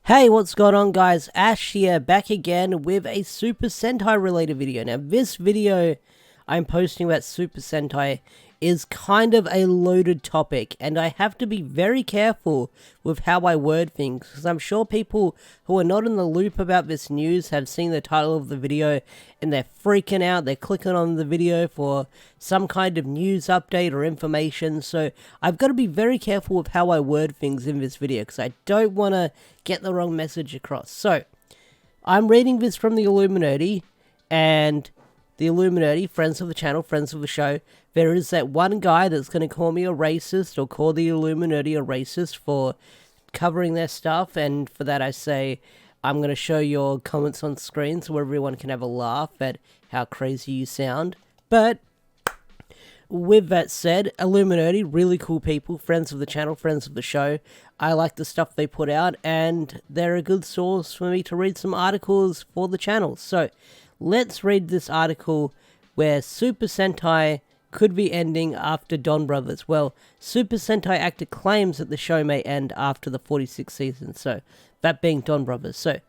Hey, what's going on guys? Ash here, back again with a Super Sentai related video. Now this video I'm posting about Super Sentai is kind of a loaded topic, and I have to be very careful with how I word things, because I'm sure people who are not in the loop about this news have seen the title of the video and they're freaking out. They're clicking on the video for some kind of news update or information, so I've got to be very careful with how I word things in this video, because I don't want to get the wrong message across. So I'm reading this from the Illuminati, and the Illuminati, friends of the channel, friends of the show, there is that one guy that's going to call me a racist, or call the Illuminati a racist for covering their stuff, and for that I say, I'm going to show your comments on screen so everyone can have a laugh at how crazy you sound. But with that said, Illuminati, really cool people, friends of the channel, friends of the show. I like the stuff they put out, and they're a good source for me to read some articles for the channel. So let's read this article where Super Sentai could be ending after Donbrothers. Well, Super Sentai actor claims that the show may end after the 46th season, so that being Donbrothers. So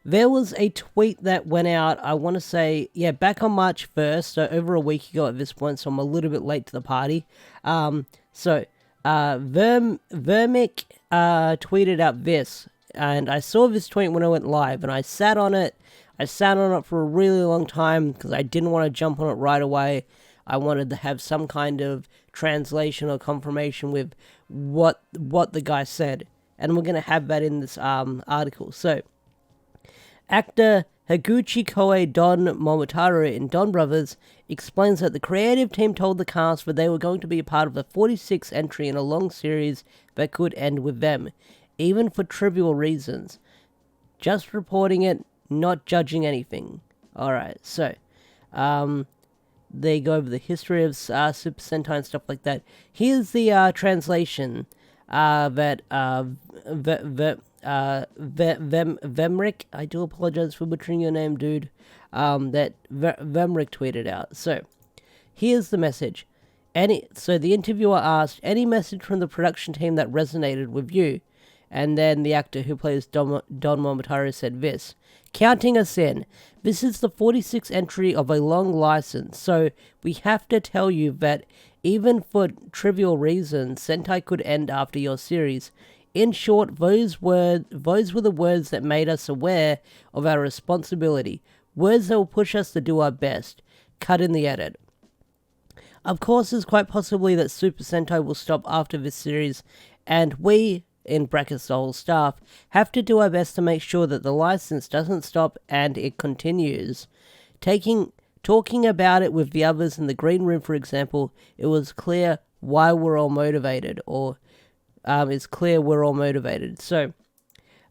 there was a tweet that went out, I want to say, yeah, back on March 1st, so over a week ago at this point, so I'm a little bit late to the party. Vermic tweeted out this, and I saw this tweet when I went live, and I sat on it. I sat on it for a really long time because I didn't want to jump on it right away. I wanted to have some kind of translation or confirmation with what the guy said, and we're going to have that in this article. So, actor Higuchi Koei Don Momotaro in Donbrothers explains that the creative team told the cast that they were going to be a part of the 46th entry in a long series that could end with them, even for trivial reasons. Just reporting it, not judging anything. Alright, so, they go over the history of Super Sentai and stuff like that. Here's the translation that Vemrick, I do apologize for butchering your name, dude, that Vemrick tweeted out. So, here's the message. So the interviewer asked, any message from the production team that resonated with you? And then the actor who plays Don Momotaro said this: counting us in. This is the 46th entry of a long license, so we have to tell you that even for trivial reasons, Sentai could end after your series. In short, those were the words that made us aware of our responsibility. Words that will push us to do our best. Cut in the edit. Of course, it's quite possibly that Super Sentai will stop after this series, and we, in brackets the whole staff, have to do our best to make sure that the license doesn't stop and it continues. Talking about it with the others in the green room, for example, it was clear why we're all motivated, or it's clear we're all motivated. So,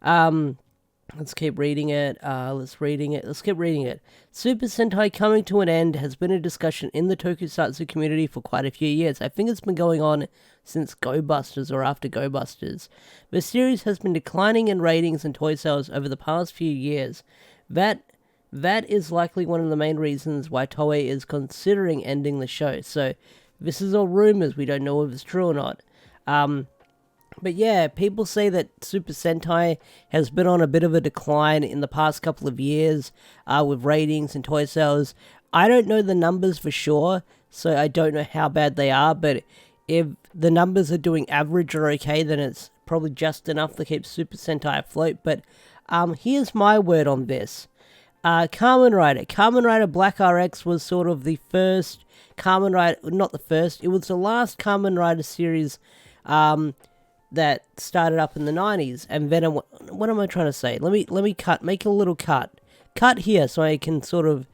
let's keep reading it. Let's keep reading it. Super Sentai coming to an end has been a discussion in the tokusatsu community for quite a few years. I think it's been going on since Go Busters or after Go Busters. The series has been declining in ratings and toy sales over the past few years. That is likely one of the main reasons why Toei is considering ending the show. So, this is all rumors. We don't know if it's true or not. But yeah, people say that Super Sentai has been on a bit of a decline in the past couple of years with ratings and toy sales. I don't know the numbers for sure, so I don't know how bad they are, but if the numbers are doing average or okay, then it's probably just enough to keep Super Sentai afloat. But here's my word on this. Kamen Rider Black RX was sort of the first Kamen Rider, not the first, it was the last Kamen Rider series that started up in the 90s, and then what am I trying to say? Let me make a little cut here so I can sort of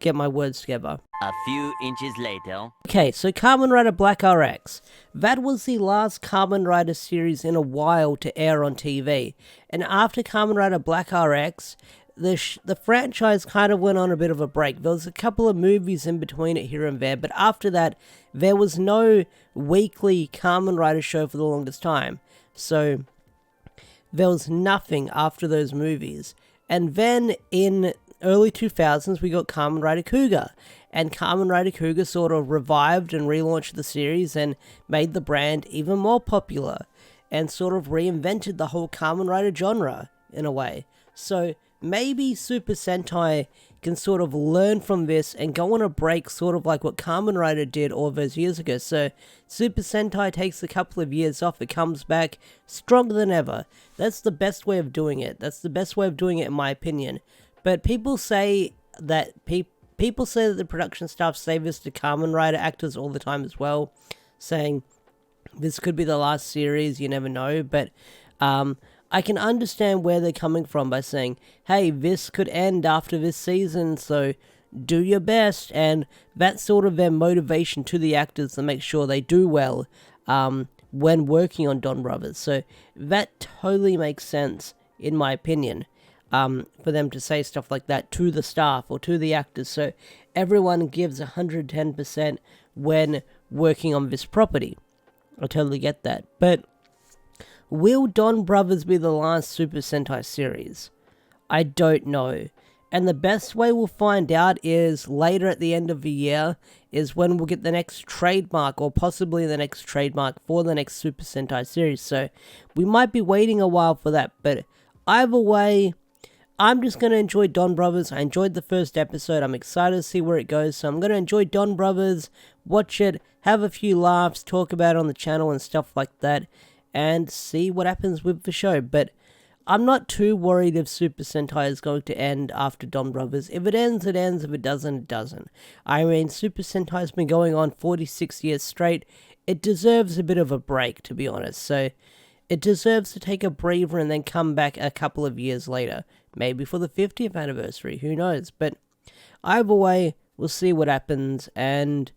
get my words together. A few inches later. Okay, so Kamen Rider Black RX. That was the last Kamen Rider series in a while to air on TV, and after Kamen Rider Black RX, the franchise kind of went on a bit of a break. There was a couple of movies in between it here and there, but after that, there was no weekly Kamen Rider show for the longest time. So, there was nothing after those movies. And then, in early 2000s, we got Kamen Rider Kuuga. And Kamen Rider Kuuga sort of revived and relaunched the series and made the brand even more popular. and sort of reinvented the whole Kamen Rider genre in a way. So maybe Super Sentai can sort of learn from this and go on a break, sort of like what Kamen Rider did all those years ago. So Super Sentai takes a couple of years off, it comes back stronger than ever. That's the best way of doing it. That's the best way of doing it in my opinion. But people say that people say that the production staff say this to Kamen Rider actors all the time as well, saying this could be the last series, you never know. But I can understand where they're coming from by saying, hey, this could end after this season, so do your best, and that's sort of their motivation to the actors to make sure they do well when working on Donbrothers. So that totally makes sense, in my opinion, for them to say stuff like that to the staff or to the actors, so everyone gives 110% when working on this property. I totally get that, but will Donbrothers be the last Super Sentai series? I don't know. And the best way we'll find out is later at the end of the year, is when we'll get the next trademark, or possibly the next trademark for the next Super Sentai series. So we might be waiting a while for that, but either way, I'm just going to enjoy Donbrothers. I enjoyed the first episode. I'm excited to see where it goes. So I'm going to enjoy Donbrothers, watch it, have a few laughs, talk about it on the channel and stuff like that, and see what happens with the show. But I'm not too worried if Super Sentai is going to end after Donbrothers. If it ends, it ends. If it doesn't, it doesn't. I mean, Super Sentai's been going on 46 years straight. It deserves a bit of a break, to be honest. So it deserves to take a breather and then come back a couple of years later. Maybe for the 50th anniversary, who knows. But either way, we'll see what happens, and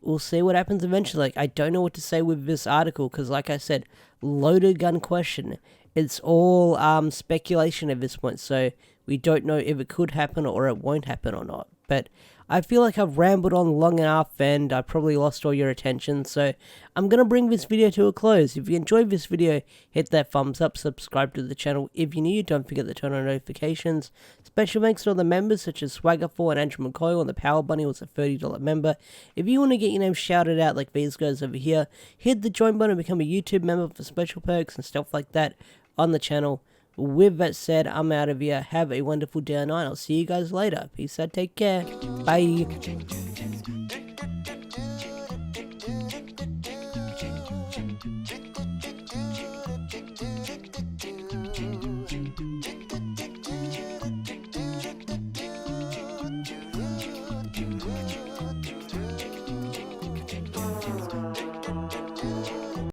we'll see what happens eventually. Like, I don't know what to say with this article, because like I said, loaded gun question. It's all speculation at this point, so we don't know if it could happen or it won't happen or not. But I feel like I've rambled on long enough and I probably lost all your attention, so I'm going to bring this video to a close. If you enjoyed this video, hit that thumbs up, subscribe to the channel if you're new, don't forget to turn on notifications. Special thanks to all the members such as Swagger4 and Andrew McCoy, and the Power Bunny was a $30 member. If you want to get your name shouted out like these guys over here, hit the join button and become a YouTube member for special perks and stuff like that on the channel. With that said, I'm out of here. Have a wonderful day and night. I'll see you guys later. Peace out. Take care. Bye.